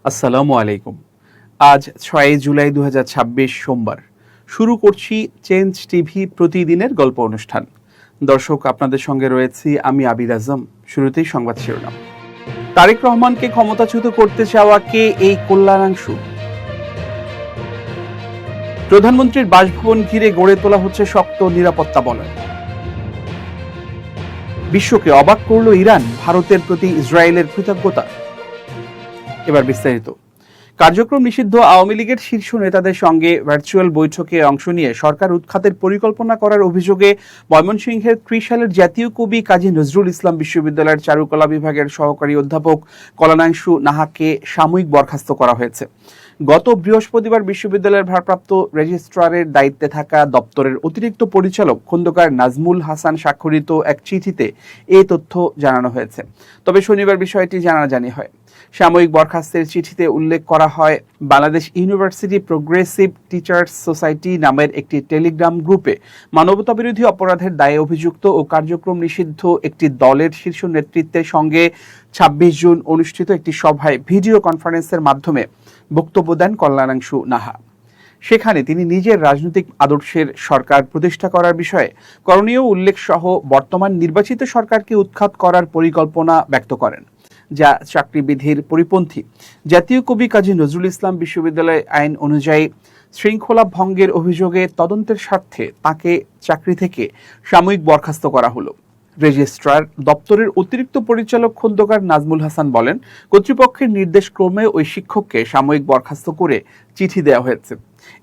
আসসালামু আলাইকুম। আজ ৬ জুলাই ২০২৬ সোমবার। শুরু করছি চেঞ্জ টিভি প্রতিদিনের গল্প অনুষ্ঠান। দর্শক, আপনাদের সঙ্গে রয়েছি আমি আবির আজম। শুরুতেই সংবাদ শিরোনাম। তারেক রহমানকে ক্ষমতাচ্যুত করতে চাওয়া কে এই কল্যাণাংশু? প্রধানমন্ত্রীর বাসভবন ঘিরে গড়ে তোলা হচ্ছে শক্ত নিরাপত্তা বলয়। বিশ্বকে অবাক করল ইরান, ভারতের প্রতি ইসরায়েলের কৃতজ্ঞতা। এবার বিস্তারিত। কার্যক্রম নিষিদ্ধ আওয়ামী লীগের শীর্ষ নেতাদের সঙ্গে ভার্চুয়াল বৈঠকে অংশ নিয়ে সরকার উৎখাতের পরিকল্পনা করার অভিযোগে ময়মনসিংহের ত্রিশালের জাতীয় কবি কাজী নজরুল ইসলাম বিশ্ববিদ্যালয়ের চারুকলা বিভাগের সহকারী অধ্যাপক কল্যাণাংশু নাহাকে সাময়িক বরখাস্ত করা হয়েছে। গত বৃহস্পতিবার বিশ্ববিদ্যালয়ের ভারপ্রাপ্ত রেজিস্ট্রারের দায়িত্বে থাকা দপ্তরের অতিরিক্ত পরিচালক খন্দকার নাজমুল হাসান স্বাক্ষরিত এক চিঠিতে এই তথ্য জানানো হয়েছে। তবে শনিবার বিষয়টি জানাজানি হয়। সাময়িক বরখাস্তের চিঠিতে উল্লেখ করা হয়, Bangladesh university progressive teachers society নামের একটি টেলিগ্রাম গ্রুপে মানবতাবিরোধী অপরাধের দায়ে অভিযুক্ত ও কার্যক্রম নিষিদ্ধ একটি দলের শীর্ষ নেতৃত্বের সঙ্গে ২৬ জুন অনুষ্ঠিত একটি সভায় ভিডিও কনফারেন্সের মাধ্যমে বক্তব্য দেন কল্যাণাংশু নাহা। সেখানে তিনি নিজের রাজনৈতিক আদর্শের সরকার প্রতিষ্ঠা করার বিষয়ে করণীয় উল্লেখ সহ বর্তমান নির্বাচিত সরকারকে উৎখাত করার পরিকল্পনা ব্যক্ত করেন, যা চাকরিবিধির পরিপন্থী। জাতীয় কবি কাজী নজরুল ইসলাম বিশ্ববিদ্যালয় আইন অনুযায়ী শৃঙ্খলা ভঙ্গের অভিযোগে তদন্তের স্বার্থে তাকে চাকরি থেকে সাময়িক বরখাস্ত করা হলো। রেজিস্ট্রার দপ্তরের অতিরিক্ত পরিচালক খন্দকার নাজমুল হাসান বলেন, কর্তৃপক্ষের নির্দেশক্রমে ওই শিক্ষককে সাময়িক বরখাস্ত করে চিঠি দেওয়া হয়েছে।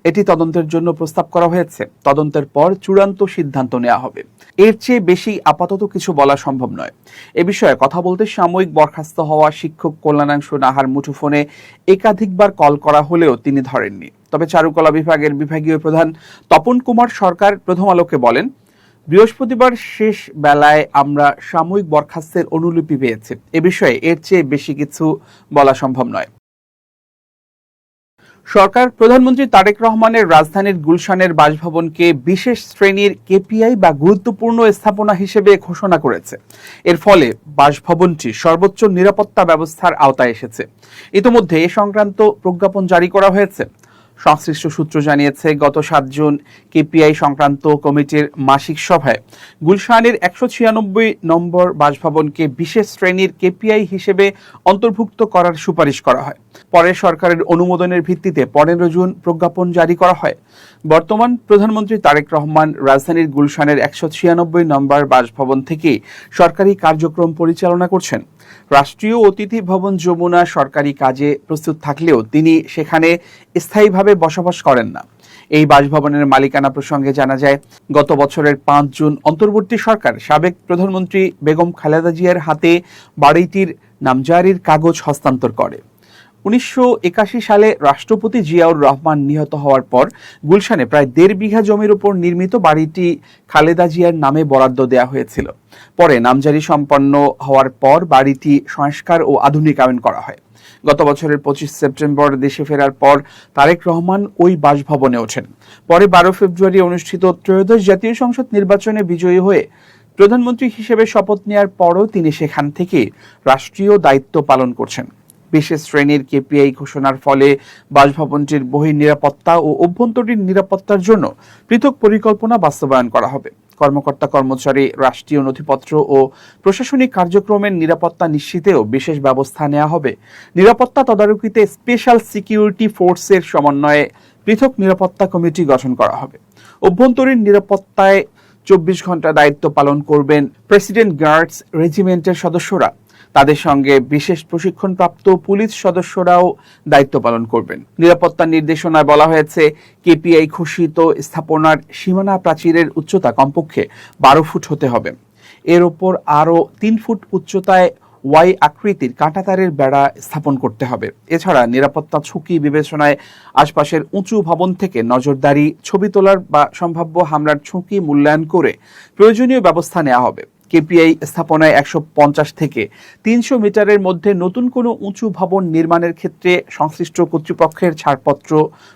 এটি তদন্তের জন্য প্রস্তাব করা হয়েছে। তদন্তের পর চূড়ান্ত সিদ্ধান্ত নেওয়া হবে। এর চেয়ে বেশি আপাতত কিছু বলা সম্ভব নয়। এ বিষয়ে কথা বলতে সাময়িক বরখাস্ত হওয়া শিক্ষক কল্যাণাংশু নাহার মুঠোফোনে একাধিকবার কল করা হলেও তিনি ধরেননি। তবে চারুকলা বিভাগের বিভাগীয় প্রধান তপন কুমার সরকার প্রথম আলোকে বলেন, বৃহস্পতিবার শেষ বেলায় আমরা সাময়িক বরখাস্তের অনুলিপি পেয়েছি। এ বিষয়ে এর চেয়ে বেশি কিছু বলা সম্ভব নয়। সরকার প্রধানমন্ত্রী তারেক রহমানের রাজধানীর গুলশানের বাসভবনকে বিশেষ শ্রেণীর কেপিআই বা গুরুত্বপূর্ণ স্থাপনা হিসেবে ঘোষণা করেছে। এর ফলে বাসভবনটি সর্বোচ্চ নিরাপত্তা ব্যবস্থার আওতায় এসেছে। ইতিমধ্যে এ সংক্রান্ত প্রজ্ঞাপন জারি করা হয়েছে। সংশ্লিষ্ট সূত্র জানিয়েছে, গত ৭ জুন কেপিআই সংক্রান্ত কমিটির মাসিক সভায় গুলশানের ১৯৬ নম্বর বাসভবনকে বিশেষ শ্রেণীর কেপিআই হিসেবে অন্তর্ভুক্ত করার সুপারিশ করা হয়। পরে সরকারের অনুমোদনের ভিত্তিতে ১৫ জুন প্রজ্ঞাপন জারি করা হয়। বর্তমান প্রধানমন্ত্রী তারেক রহমান রাজধানীর গুলশানের ১৯৬ নম্বর বাসভবন থেকে সরকারি কার্যক্রম পরিচালনা করছেন। রাষ্ট্রীয় অতিথি ভবন যমুনা সরকারি কাজে প্রস্তুত থাকলেও তিনি সেখানে স্থায়ীভাবে বসবাস করেন না। এই বাসভবনের মালিকানা প্রসঙ্গে জানা যায়, গত বছরের ৫ জুন অন্তর্বর্তী সরকার সাবেক প্রধানমন্ত্রী বেগম খালেদা জিয়ার হাতে বাড়িটির নামজারির কাগজ হস্তান্তর করে। ১৯৮১ সালে রাষ্ট্রপতি জিয়াউর রহমান নিহত হওয়ার পর গুলশানে প্রায় ১.৫ বিঘা জমির উপর নির্মিত বাড়িটি খালেদা জিয়ার নামে বরাদ্দ দেওয়া হয়েছিল। পরে নামজারি সম্পন্ন হওয়ার পর বাড়িটি সংস্কার ও আধুনিকায়ন করা হয়। গত বছরের ২৫ সেপ্টেম্বর দেশে ফেরার পর তারেক রহমান ওই বাসভবনে ওঠেন। পরে ১২ ফেব্রুয়ারি অনুষ্ঠিত ত্রয়োদশ জাতীয় সংসদ নির্বাচনে বিজয়ী হয়ে প্রধানমন্ত্রী হিসেবে শপথ নেওয়ার পরও তিনি সেখান থেকে রাষ্ট্রীয় দায়িত্ব পালন করছেন। বিশেষ শ্রেণীর কেপিআই ঘোষণার ফলে বাসভবনটির বহির্নিরাপত্তা ও অভ্যন্তরীণ নিরাপত্তার জন্য পৃথক পরিকল্পনা বাস্তবায়ন করা হবে। কর্মকর্তা কর্মচারী, রাষ্ট্রীয় নথিপত্র ও প্রশাসনিক কার্যক্রমের নিরাপত্তা নিশ্চিতেও বিশেষ ব্যবস্থা নেওয়া হবে। নিরাপত্তা তদারকিতে স্পেশাল সিকিউরিটি ফোর্সের সমন্বয়ে পৃথক নিরাপত্তা কমিটি গঠন করা হবে। অভ্যন্তরীণ নিরাপত্তায় ২৪ ঘন্টা দায়িত্ব পালন করবেন প্রেসিডেন্ট গার্ডস রেজিমেন্টের সদস্যরা। তাদের সঙ্গে বিশেষ প্রশিক্ষণপ্রাপ্ত পুলিশ সদস্যরাও দায়িত্ব পালন করবেন। নিরাপত্তা নির্দেশনায় বলা হয়েছে, কেপিআই ঘোষিত স্থাপনার সীমানা প্রাচীরের উচ্চতা কমপক্ষে ১২ ফুট হতে হবে। এর ওপর আরও ৩ ফুট উচ্চতায় ওয়াই আকৃতির কাঁটাতারের বেড়া স্থাপন করতে হবে। এছাড়া নিরাপত্তা ঝুঁকি বিবেচনায় আশপাশের উঁচু ভবন থেকে নজরদারি, ছবি তোলার বা সম্ভাব্য হামলার ঝুঁকি মূল্যায়ন করে প্রয়োজনীয় ব্যবস্থা নেওয়া হবে। কেপিআই স্থাপনায় 150 থেকে 300 মিটারের মধ্যে নতুন কোনো উঁচু ভবন নির্মাণের ক্ষেত্রে সংশ্লিষ্ট কর্তৃপক্ষের ছাড়পত্র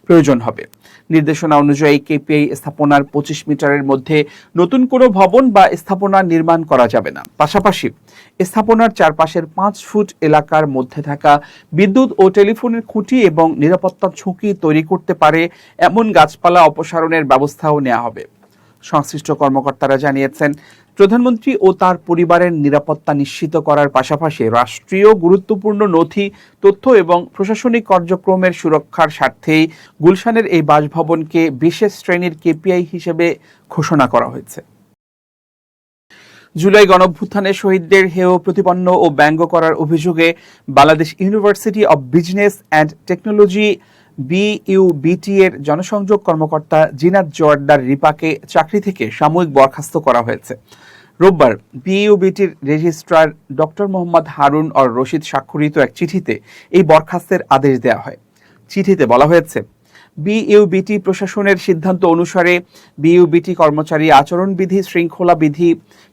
প্রয়োজন হবে। নির্দেশনা অনুযায়ী কেপিআই স্থাপনার 25 মিটারের মধ্যে নতুন কোনো ভবন বা স্থাপনা নির্মাণ করা যাবে না। পাশাপাশি স্থাপনার চারপাশের 5 ফুট এলাকার মধ্যে থাকা বিদ্যুৎ ও টেলিফোনের খুঁটি এবং নিরাপত্তা ঝুঁকি তৈরি করতে পারে এমন গাছপালা অপসারণের ব্যবস্থাও নেওয়া হবে। সংশ্লিষ্ট কর্মকর্তারা জানিয়েছেন, প্রধানমন্ত্রী ও তার পরিবারের নিরাপত্তা নিশ্চিত করার পাশাপাশি রাষ্ট্রীয় গুরুত্বপূর্ণ নথি, তথ্য এবং প্রশাসনিক কার্যক্রমের সুরক্ষার স্বার্থেই গুলশানের এই বাসভবনকে বিশেষ শ্রেণীর কেপিআই হিসেবে ঘোষণা করা হয়েছে। জুলাই গণঅভ্যুত্থানে শহীদদের হেয় প্রতিপন্ন ও ব্যঙ্গ করার অভিযোগে Bangladesh university of business and technology BUBT এর জনসংযোগ কর্মকর্তা জিনাত জোয়ারদার রিপাকে চাকরি থেকে সাময়িক বরখাস্ত করা হয়েছে। রোববার BUBTর রেজিস্ট্রার ডক্টর মোহাম্মদ হারুন অর রশিদ স্বাক্ষরিত এক চিঠিতে এই বরখাস্তের আদেশ দেওয়া হয়। চিঠিতে বলা হয়েছে, BUBT প্রশাসনের সিদ্ধান্ত অনুসারে BUBT কর্মচারী আচরণবিধি, শৃঙ্খলা বিধি,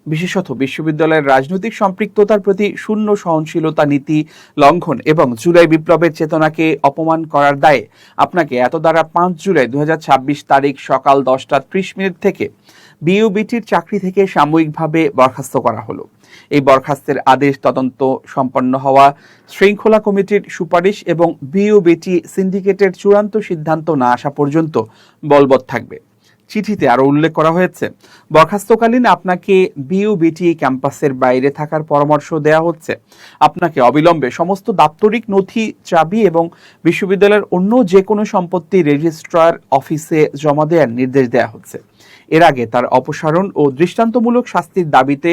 বিশেষত বিশ্ববিদ্যালয়ের রাজনৈতিক সম্পৃক্ততার প্রতি শূন্য সহনশীলতা নীতি লঙ্ঘন এবং জুলাই বিপ্লবের চেতনাকে অপমান করার দায়ে আপনাকে এত দ্বারা 5 জুলাই 2026 তারিখ সকাল 10:30 থেকে BUBTর চাকরি থেকে সাময়িকভাবে বরখাস্ত করা হলো। এই বরখাস্তের আদেশ তদন্ত সম্পন্ন হওয়া, শৃঙ্খলা কমিটির সুপারিশ এবং BUBT সিন্ডিকেটের চূড়ান্ত সিদ্ধান্ত না আসা পর্যন্ত বলবৎ থাকবে। চিঠিতে আরও উল্লেখ করা হয়েছে, বরখাস্তকালীন আপনাকে BUBT ক্যাম্পাসের বাইরে থাকার পরামর্শ দেওয়া হচ্ছে। আপনাকে অবিলম্বে সমস্ত দাপ্তরিক নথি, চাবি এবং বিশ্ববিদ্যালয়ের অন্য যে কোনো সম্পত্তি রেজিস্ট্রার অফিসে জমা দেওয়ার নির্দেশ দেওয়া হচ্ছে। এর আগে তার অপসারণ ও দৃষ্টান্তমূলক শাস্তির দাবিতে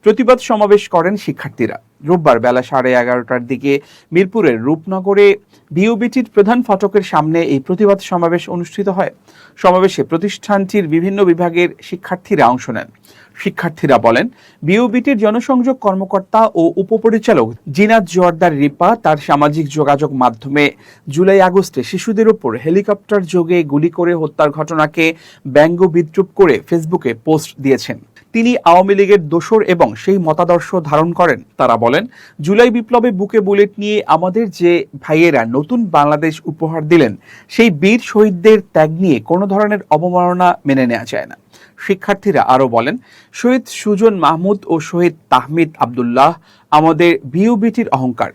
প্রতিবাদ সমাবেশ করেন শিক্ষার্থীরা। রোববার বেলা 11:30টার দিকে মিরপুরের রূপনগরে BUBTর প্রধান ফটকের সামনে এই প্রতিবাদ সমাবেশ অনুষ্ঠিত হয়। সমাবেশে প্রতিষ্ঠানটির বিভিন্ন বিভাগের শিক্ষার্থীরা অংশ নেন। শিক্ষার্থীরা বলেন, BUBTর জনসংযোগ কর্মকর্তা ও উপপরিচালক জিনাত জোয়ারদার রিপা তার সামাজিক যোগাযোগ মাধ্যমে জুলাই আগস্টে শিশুদের উপর হেলিকপ্টার যোগে গুলি করে হত্যার ঘটনাকে ব্যঙ্গ বিদ্রূপ করে ফেসবুকে পোস্ট দিয়েছেন। তিনি আওয়ামী লীগের দোসর এবং সেই মতাদর্শ ধারণ করেন। তারা বলেন, জুলাই বিপ্লবে বুকে বুলেট নিয়ে আমাদের যে ভাইয়েরা নতুন বাংলাদেশ উপহার দিলেন, সেই বীর শহীদদের ত্যাগ নিয়ে কোনো ধরনের অবমাননা মেনে নেওয়া যায় না। শিক্ষার্থীরা আরও বলেন, শহীদ সুজন মাহমুদ ও শহীদ তাহমিদ আবদুল্লাহ আমাদের BUBTর অহংকার।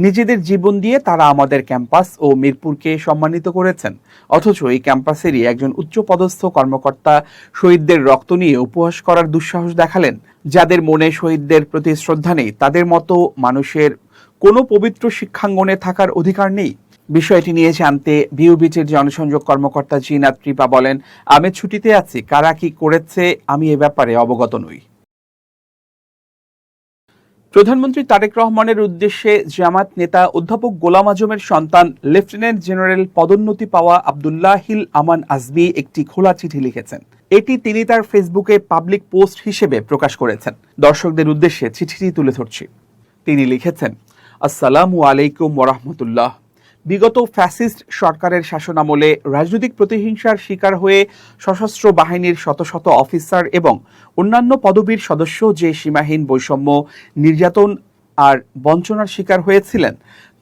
নিজেদের জীবন দিয়ে তারা আমাদের ক্যাম্পাস ও মিরপুরকে সম্মানিত করেছেন, অথচ এই ক্যাম্পাসেরই একজন উচ্চপদস্থ কর্মকর্তা শহীদদের রক্ত নিয়ে উপহাস করার দুঃসাহস দেখালেন। যাদের মনে শহীদদের প্রতি শ্রদ্ধা নেই, তাদের মতো মানুষের কোনো পবিত্র শিক্ষাঙ্গনে থাকার অধিকার নেই। বিষয়টি নিয়ে জানতে BUBTর জনসংযোগ কর্মকর্তা জিনাত রিপা বলেন, আমি ছুটিতে আছি, কারা কি করেছে আমি এ ব্যাপারে অবগত নই। প্রধানমন্ত্রী তারেক রহমানের উদ্দেশ্যে জামাত নেতা অধ্যাপক গোলাম আজমের সন্তান লেফটেন্যান্ট জেনারেল পদোন্নতি পাওয়া আব্দুল্লাহিল আমান আজমি একটি খোলা চিঠি লিখেছেন। এটি তিনি তার ফেসবুকে পাবলিক পোস্ট হিসেবে প্রকাশ করেছেন। দর্শকদের উদ্দেশ্যে চিঠিটি তুলে ধরছি। তিনি লিখেছেন, আসসালামু আলাইকুম ওয়ারাহমাতুল্লাহ। বিগত ফ্যাসিস্ট সরকারের শাসনামলে রাজনৈতিক প্রতিহিংসার শিকার হয়ে সশস্ত্র বাহিনীর শত শত অফিসার এবং অন্যান্য পদবীর সদস্য যে সীমাহীন বৈষম্য, নির্যাতন আর বঞ্চনার শিকার হয়েছিলেন,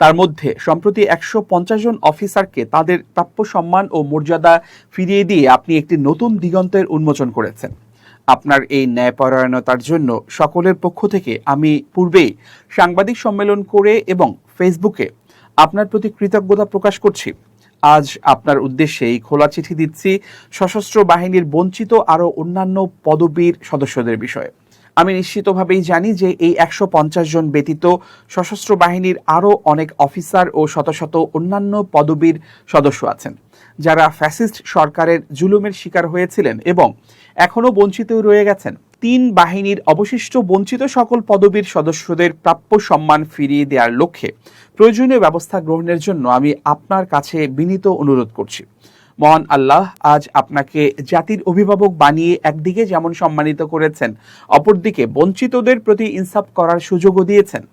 তার মধ্যে সম্প্রতি 150 জন অফিসারকে তাদের প্রাপ্য সম্মান ও মর্যাদা ফিরিয়ে দিয়ে আপনি একটি নতুন দিগন্তের উন্মোচন করেছেন। আপনার এই ন্যায়পরায়ণতার জন্য সকলের পক্ষ থেকে আমি পূর্বেই সাংবাদিক সম্মেলন করে এবং ফেসবুকে আপনার প্রতি কৃতজ্ঞতা প্রকাশ করছি। আজ আপনার উদ্দেশ্যে এই খোলা চিঠি দিচ্ছি সশস্ত্র বাহিনীর বঞ্চিত আরও অন্যান্য পদবীর সদস্যদের বিষয়ে। আমি নিশ্চিতভাবেই জানি যে এই 150 জন ব্যতীত সশস্ত্র বাহিনীর আরও অনেক অফিসার ও শত শত অন্যান্য পদবীর সদস্য আছেন, যারা ফ্যাসিস্ট সরকারের জুলুমের শিকার হয়েছিলেন এবং এখনও বঞ্চিত রয়ে গেছেন। 3 বাহিনীর অবশিষ্ট বঞ্চিত সকল পদবীর সদস্যদের প্রাপ্য সম্মান ফিরিয়ে দেওয়ার লক্ষ্যে প্রয়োজনীয় ব্যবস্থা গ্রহণের জন্য আমি আপনার কাছে বিনীত অনুরোধ করছি। মহান আল্লাহ আজ আপনাকে জাতির অভিভাবক বানিয়ে একদিকে যেমন সম্মানিত করেছেন, অপরদিকে বঞ্চিতদের প্রতি ইনসাফ করার সুযোগও দিয়েছেন।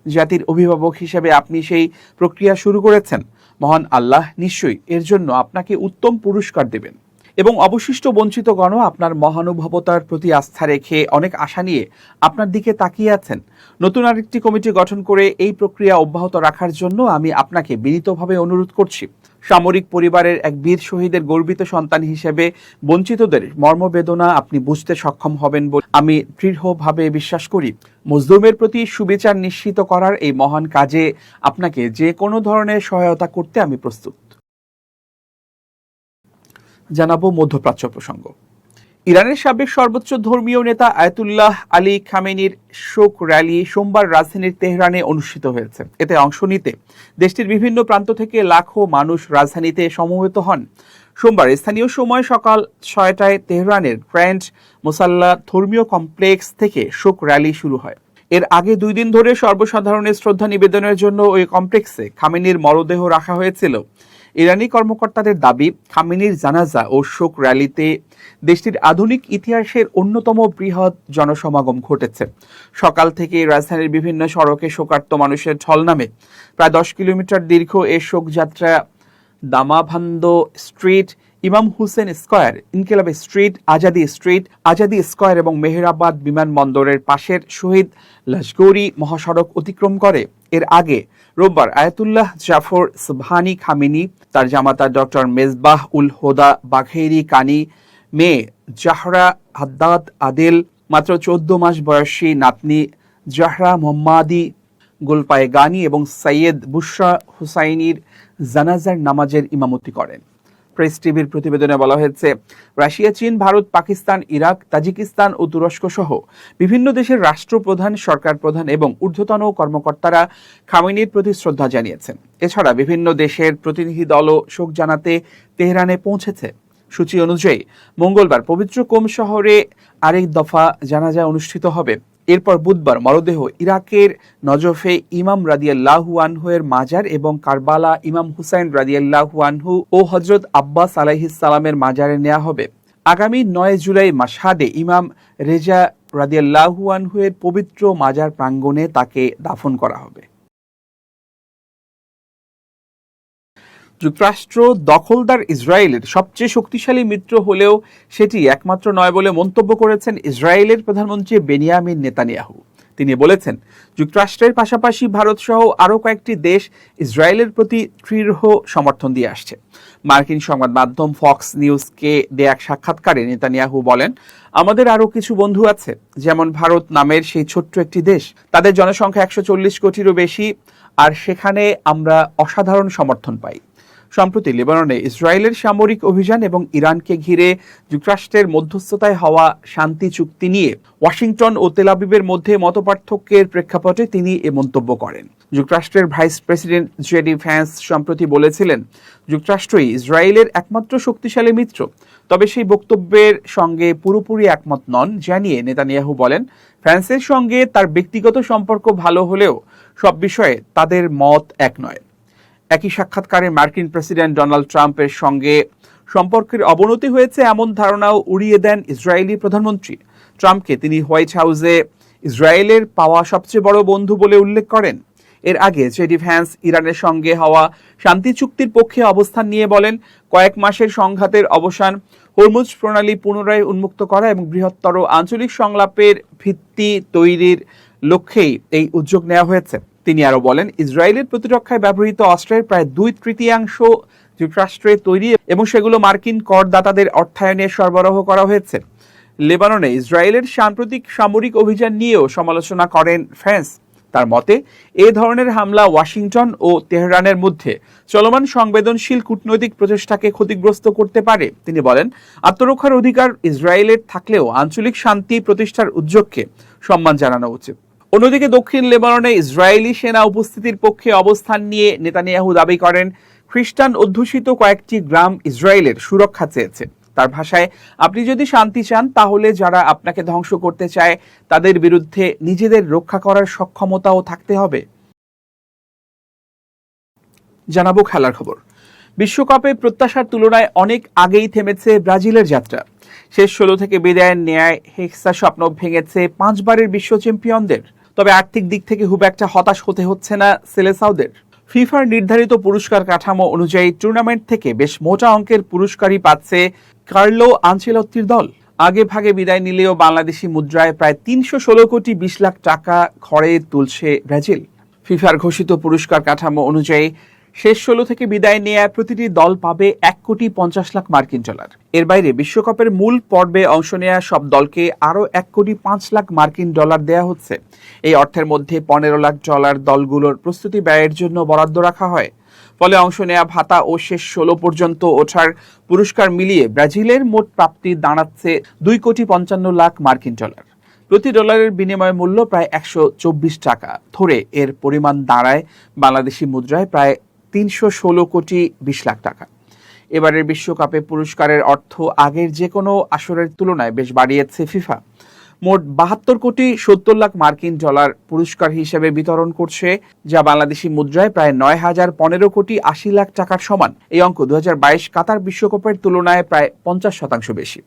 জাতির অভিভাবক হিসেবে আপনি সেই প্রক্রিয়া শুরু করেছেন। মহান আল্লাহ নিশ্চয়ই এর জন্য আপনাকে উত্তম পুরস্কার দেবেন। এবং অবশিষ্ট বঞ্চিত গণ আপনার মহানুভবতার প্রতি আস্থা রেখে অনেক আশা নিয়ে আপনার দিকে তাকিয়ে আছেন। নতুন আরেকটি কমিটি গঠন করে এই প্রক্রিয়া অব্যাহত রাখার জন্য আমি আপনাকে বিনীতভাবে অনুরোধ করছি। সামরিক পরিবারের এক বীর শহীদের গর্বিত সন্তান হিসেবে বঞ্চিতদের মর্মবেদনা আপনি বুঝতে সক্ষম হবেন বলে আমি দৃঢ়ভাবে বিশ্বাস করি। মজলুমের প্রতি সুবিচার নিশ্চিত করার এই মহান কাজে আপনাকে যে কোনো ধরনের সহায়তা করতে আমি প্রস্তুত। জানাবো মধ্যপ্রাচ্য প্রসঙ্গ। ইরানের সাবেক সর্বোচ্চ ধর্মীয় নেতা আয়াতুল্লাহ আলী খামেনির শোক র্যালি সোমবার রাজধানীর তেহরানে অনুষ্ঠিত হয়েছে। এতে অংশ নিতে দেশটির বিভিন্ন প্রান্ত থেকে লাখো মানুষ রাজধানীতে সমবেত হন। সোমবার স্থানীয় সময় সকাল 6টায় তেহরানের গ্র্যান্ড মোসাল্লা ধর্মীয় কমপ্লেক্স থেকে শোক র্যালি শুরু হয়। এর আগে 2 দিন ধরে সর্বসাধারণের শ্রদ্ধা নিবেদনের জন্য ওই কমপ্লেক্সে খামেনির মরদেহ রাখা হয়েছিল। ইরানি কর্মকর্তাদের দাবি, খামেনির জানাজা ও শোক র্যালিতে দেশটির আধুনিক ইতিহাসের অন্যতম বৃহৎ জনসমাগম ঘটেছে। সকাল থেকে রাজধানীর বিভিন্ন সড়কে শোকার্ত মানুষের ঢল নামে। প্রায় 10 কিলোমিটার দীর্ঘ এ শোকযাত্রা দামাভান্দ স্ট্রিট, ইমাম হুসেন স্কয়ার, ইনকিলাব স্ট্রিট, আজাদি স্কয়ার এবং মেহেরাবাদ বিমানবন্দরের পাশের শহীদ লাশগৌরি মহাসড়ক অতিক্রম করে। এর আগে রোববার আয়াতুল্লাহ জাফর সুবহানি খামেনি, তার জামাতা ডক্টর মেজবাহ উল হোদা বাঘেরি কানি, মেয়ে জাহরা হাদ্দাদ আদেল, মাত্র 14 মাস বয়সী নাতনি জাহরা মোহাম্মাদি গোলপায়ে গানি এবং সৈয়দ বুশরা হুসাইনির জানাজার নামাজের ইমামতি করেন। প্রেস টিভির প্রতিবেদনে বলা হয়েছে, রাশিয়া, চীন, ভারত, পাকিস্তান, ইরাক, তাজিকিস্তান ও তুরস্ক সহ বিভিন্ন দেশের রাষ্ট্রপ্রধান, সরকার প্রধান এবং ঊর্ধ্বতন কর্মকর্তারা খামেনির প্রতি শ্রদ্ধা জানিয়েছেন। এছাড়া বিভিন্ন দেশের প্রতিনিধি দলও শোক জানাতে তেহরানে পৌঁছেছে। সূচি অনুযায়ী মঙ্গলবার পবিত্র কোম শহরে আরেক দফা জানাজা অনুষ্ঠিত হবে। এরপর বুধবার মরদেহ ইরাকের নজফে ইমাম রাদিয়াল্লাহু আনহু এর মাজার এবং কারবালা ইমাম হুসাইন রাদিয়াল্লাহু আনহু ও হযরত আব্বাস আলাইহিস সালামের মাজারে নেওয়া হবে। আগামী 9 জুলাই মাশহাদে ইমাম রেজা রাদিয়াল্লাহু আনহু এর পবিত্র মাজার প্রাঙ্গণে তাকে দাফন করা হবে। যুক্তরাষ্ট্র দখলদার ইসরায়েলের সবচেয়ে শক্তিশালী মিত্র হলেও সেটি একমাত্র নয় বলে মন্তব্য করেছেন ইসরায়েলের প্রধানমন্ত্রী বেনিয়ামিন নেতানিয়াহু। তিনি বলেছেন, যুক্তরাষ্ট্রের পাশাপাশি ভারত সহ আরও কয়েকটি দেশ ইসরায়েলের প্রতি দৃঢ় সমর্থন দিয়ে আসছে। মার্কিন সংবাদ মাধ্যম ফক্স নিউজকে দেয়া এক সাক্ষাৎকারে নেতানিয়াহু বলেন, আমাদের আরও কিছু বন্ধু আছে, যেমন ভারত নামের সেই ছোট্ট একটি দেশ। তাদের জনসংখ্যা 140 কোটিরও বেশি, আর সেখানে আমরা অসাধারণ সমর্থন পাই। সম্প্রতি লেবাননে ইসরায়েলের সামরিক অভিযান এবং ইরানকে ঘিরে যুক্তরাষ্ট্রের মধ্যস্থতায় হওয়া শান্তি চুক্তি নিয়ে ওয়াশিংটন ও তেল আবিবের মধ্যে মতপার্থক্যের প্রেক্ষাপটে তিনি এ মন্তব্য করেন। যুক্তরাষ্ট্রের ভাইস প্রেসিডেন্ট জেডি ভ্যান্স সম্প্রতি বলেছিলেন, যুক্তরাষ্ট্রই ইসরায়েলের একমাত্র শক্তিশালী মিত্র। তবে সেই বক্তব্যের সঙ্গে পুরোপুরি একমত নন জানিয়ে নেতানিয়াহু বলেন, ফ্রান্সের সঙ্গে তার ব্যক্তিগত সম্পর্ক ভালো হলেও সব বিষয়ে তাদের মত এক নয়। একই সাক্ষাৎকারে মার্কিন প্রেসিডেন্ট ডোনাল্ড ট্রাম্পের সঙ্গে সম্পর্কের অবনতি হয়েছে এমন ধারণাও উড়িয়ে দেন ইসরায়েলি প্রধানমন্ত্রী। ট্রাম্পকে তিনি হোয়াইট হাউসে ইসরায়েলের পাওয়া সবচেয়ে বড় বন্ধু বলে উল্লেখ করেন। এর আগে জেডি ভ্যান্স ইরানের সঙ্গে হওয়া শান্তি চুক্তির পক্ষে অবস্থান নিয়ে বলেন, কয়েক মাসের সংঘাতের অবসান, হরমুজ প্রণালী পুনরায় উন্মুক্ত করা এবং বৃহত্তর আঞ্চলিক সংলাপের ভিত্তি তৈরির লক্ষ্যেই এই উদ্যোগ নেওয়া হয়েছে। তিনি আরো বলেন, ইসরায়েলের প্রতিরক্ষায় ব্যবহৃত অস্ত্রের প্রায় 2/3 যুক্তরাষ্ট্রে তৈরি এবং সেগুলো মার্কিন করদাতাদের অর্থায়নে সরবরাহ করা হয়েছে। লেবাননে ইসরায়েলের সাম্প্রতিক সামরিক অভিযান নিয়েও সমালোচনা করেন ফ্রান্স। তার মতে, এ ধরনের হামলা ওয়াশিংটন ও তেহরানের মধ্যে চলমান সংবেদনশীল কূটনৈতিক প্রচেষ্টাকে ক্ষতিগ্রস্ত করতে পারে। তিনি বলেন, আত্মরক্ষার অধিকার ইসরায়েলের থাকলেও আঞ্চলিক শান্তি প্রতিষ্ঠার উদ্যোগকে সম্মান জানানো উচিত। অন্যদিকে দক্ষিণ লেবাননে ইসরায়েলি সেনা উপস্থিতির পক্ষে অবস্থান নিয়ে নেতানিয়াহু দাবি করেন, খ্রিস্টান অধ্যুষিত কয়েকটি গ্রাম ইসরায়েলের সুরক্ষা চেয়েছে। তার ভাষায়, আপনি যদি শান্তি চান তাহলে যারা আপনাকে ধ্বংস করতে চায় তাদের বিরুদ্ধে নিজেদের রক্ষা করার সক্ষমতাও থাকতে হবে। জানাবো খেলার খবর। বিশ্বকাপে প্রত্যাশার তুলনায় অনেক আগেই থেমেছে ব্রাজিলের যাত্রা। শেষ 16 থেকে বিদায়ের ন্যায় হেক্সা স্বপ্ন ভেঙেছে 5 বারের বিশ্ব চ্যাম্পিয়নদের। তবে আর্থিক দিক থেকে খুব একটা হতাশ হতে হচ্ছে না সেলেসাওদের। ফিফার নির্ধারিত পুরস্কার কাঠামো অনুযায়ী টুর্নামেন্ট থেকে বেশ মোটা অঙ্কের পুরস্কারই পাচ্ছে কার্লো আনচেলত্তির দল। আগে ভাগে বিদায় নিলেও বাংলাদেশি মুদ্রায় প্রায় ৩১৬ কোটি ২০ লাখ টাকা ঘরে তুলছে ব্রাজিল। ফিফার ঘোষিত পুরস্কার কাঠামো অনুযায়ী শেষ ১৬ থেকে বিদায় নেয়া প্রতিটি দল পাবে ১ কোটি ৫০ লাখ মার্কিন ডলার। এর বাইরে বিশ্বকাপের মূল পর্বে অংশ নেয়া সব দলকে আরও ১ কোটি ৫ লাখ মার্কিন ডলার দেয়া হচ্ছে। এই অর্থের মধ্যে ১৫ লাখ ডলার দলগুলোর প্রস্তুতি ব্যয়ের জন্য বরাদ্দ রাখা হয়। ফলে অংশ নেয়া ভাতা ও শেষ ১৬ পর্যন্ত ওঠার পুরস্কার মিলিয়ে ব্রাজিলের মোট প্রাপ্তি দাঁড়াচ্ছে ২ কোটি ৫৫ লাখ মার্কিন ডলার। প্রতি ডলারের বিনিময় মূল্য প্রায় ১২৪ টাকা। ধরে এর পরিমাণ দাঁড়ায় বাংলাদেশি মুদ্রায় প্রায় ৩১৬ কোটি ২০ লাখ টাকা। এবারের বিশ্বকাপে পুরস্কারের অর্থ আগের যে কোনো আসরের তুলনায় বেশ বাড়িয়েছে ফিফা। মোট ৭২ কোটি ৭০ লাখ মার্কিন ডলার পুরস্কার হিসেবে বিতরণ করছে, যা বাংলাদেশি মুদ্রায় প্রায় ৯,০১৫ কোটি ৮০ লাখ টাকার সমান। এই অঙ্ক ২০২২ কাতার বিশ্বকাপের তুলনায় প্রায় ৫০% বেশি,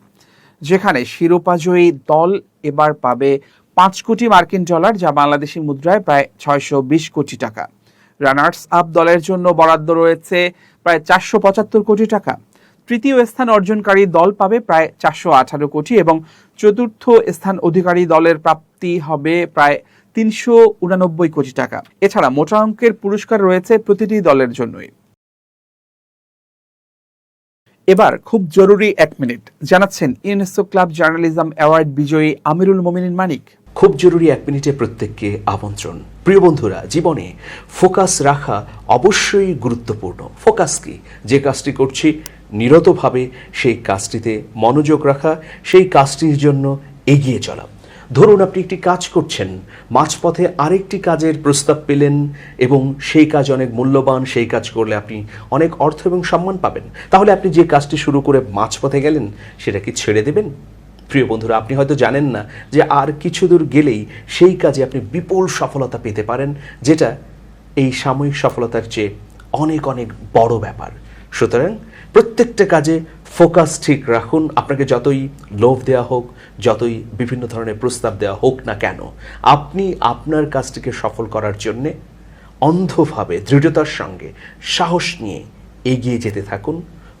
যেখানে শিরোপাজয়ী দল এবার পাবে ৫ কোটি মার্কিন ডলার, যা বাংলাদেশি মুদ্রায় প্রায় ৬২০ কোটি টাকা। রানার্স আপ দলের জন্য বরাদ্দ রয়েছে প্রায় ৪৭৫ কোটি টাকা। তৃতীয় স্থান অর্জনকারী দল পাবে প্রায় ৪১৮ কোটি এবং চতুর্থ স্থান অধিকারী দলের প্রাপ্তি হবে প্রায় ৩৮৯ কোটি টাকা। এছাড়া মোটা অঙ্কের পুরস্কার রয়েছে প্রতিটি দলের জন্যই। এবার খুব জরুরি ১ মিনিট জানাচ্ছেন ইউনেস্কো ক্লাব জার্নালিজম অ্যাওয়ার্ড বিজয়ী আমিরুল মোমিনিন মানিক। খুব জরুরি ১ মিনিটে প্রত্যেককে আমন্ত্রণ। প্রিয় বন্ধুরা, জীবনে ফোকাস রাখা অবশ্যই গুরুত্বপূর্ণ। ফোকাস কি? যে কাজটি করছি নিরতভাবে সেই কাজটিতে মনোযোগ রাখা, সেই কাজটির জন্য এগিয়ে চলা। ধরুন আপনি একটি কাজ করছেন, মাঝপথে আরেকটি কাজের প্রস্তাব পেলেন এবং সেই কাজ অনেক মূল্যবান, সেই কাজ করলে আপনি অনেক অর্থ এবং সম্মান পাবেন। তাহলে আপনি যে কাজটি শুরু করে মাঝপথে গেলেন সেটা কি ছেড়ে দেবেন? প্রিয় বন্ধুরা, আপনি হয়তো জানেন না যে আর কিছু দূর গেলেই সেই কাজে আপনি বিপুল সফলতা পেতে পারেন, যেটা এই সাময়িক সফলতার চেয়ে অনেক অনেক বড় ব্যাপার। সুতরাং প্রত্যেকটা কাজে ফোকাস ঠিক রাখুন। আপনাকে যতই লোভ দেওয়া হোক, যতই বিভিন্ন ধরনের প্রস্তাব দেওয়া হোক না কেন, আপনি আপনার কাজটিকে সফল করার জন্যে অন্ধভাবে দৃঢ়তার সঙ্গে সাহস নিয়ে এগিয়ে যেতে থাকুন।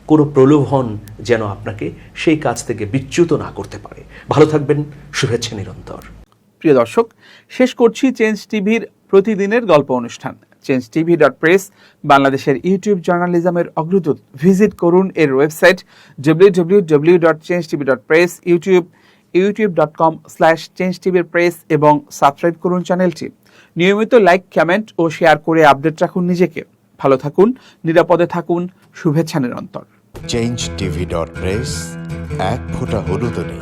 কোনো প্রলোভন যেন আপনাকে সেই কাজ থেকে বিচ্যুত না করতে পারে। ভালো থাকবেন, শুভেচ্ছা নিরন্তর। প্রিয় দর্শক, শেষ করছি চেঞ্জ টিভির প্রতিদিনের গল্প অনুষ্ঠান। changetv.press বাংলাদেশের ইউটিউব জার্নালিজমের অগ্রদূত। ভিজিট করুন এর ওয়েবসাইট www.changetv.press, youtube.com/changetvpress এবং সাবস্ক্রাইব করুন চ্যানেলটি। নিয়মিত লাইক, কমেন্ট ও শেয়ার করে আপডেট রাখুন নিজেকে। ভালো থাকুন, নিরাপদে থাকুন, শুভেচ্ছা নিরন্তর। changetv.press, এক ফোঁটা হলুদও নেই।